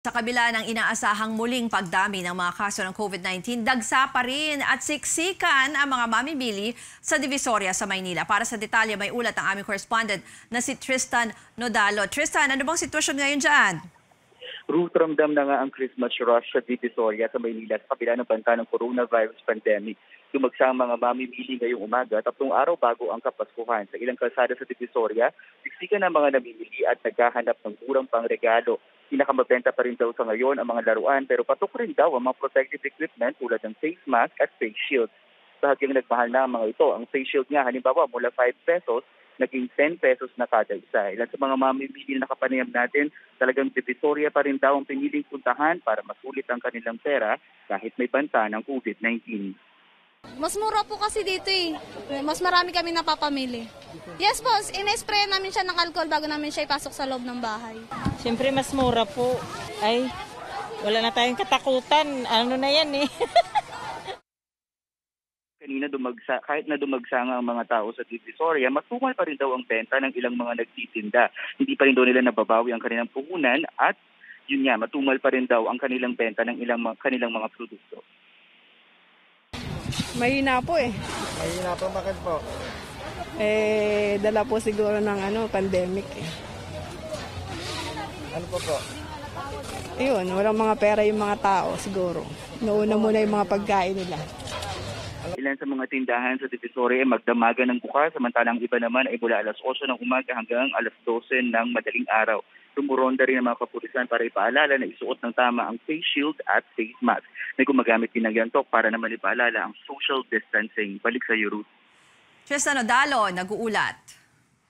Sa kabila ng inaasahang muling pagdami ng mga kaso ng COVID-19, dagsa pa rin at siksikan ang mga mamimili sa Divisoria sa Maynila. Para sa detalye, may ulat ang aming correspondent na si Tristan Nodalo. Tristan, ano bang sitwasyon ngayon dyan? Ruth, ramdam na nga ang Christmas rush sa Divisoria sa Maynila sa kabila ng banta ng coronavirus pandemic. Dumagsa ang mga mamimili ngayong umaga, 3 araw bago ang Kapaskuhan. Sa ilang kalsada sa Divisoria, siksikan ang mga namimili at naghahanap ng murang pangregalo. Pinakamabenta pa rin daw sa ngayon ang mga laruan pero patok rin daw ang mga protective equipment tulad ng face mask at face shield. Bahagyang nagmahal na ang mga ito. Ang face shield nga halimbawa mula 5 pesos, naging 10 pesos na kada isa. Ilan sa mga mamimili na kapanayam natin, talagang Divisoria pa rin daw ang piniling puntahan para masulit ang kanilang pera kahit may banta ng COVID-19. Mas mura po kasi dito eh. Mas marami kami napapamili. Yes po, in-spray namin siya ng alcohol bago namin siya ipasok sa loob ng bahay. Siyempre mas mura po. Ay, wala na tayong katakutan. Ano na yan eh. Kanina kahit na dumagsa nga ang mga tao sa Divisoria, matumal pa rin daw ang benta ng ilang mga nagtitinda. Hindi pa rin daw nila nababawi ang kanilang puhunan at yun nga, matumal pa rin daw ang kanilang benta ng kanilang mga produkto. Mahina po eh. Mahina po, bakit po? Dala po siguro ng pandemic eh. Ano po po? Ayun, walang mga pera yung mga tao siguro. Nauna muna yung mga pagkain nila. Ilan sa mga tindahan sa Divisoria ay magdamagan ng bukas, samantalang iba naman ay mula alas 8 ng umaga hanggang alas 12 ng madaling araw. Tumuronda rin ang mga kapulisan para ipaalala na isuot ng tama ang face shield at face mask. May gumagamit din ng yantok para naman ipaalala ang social distancing. Balik sa Ruth. Tristan Nodalo, nag-uulat.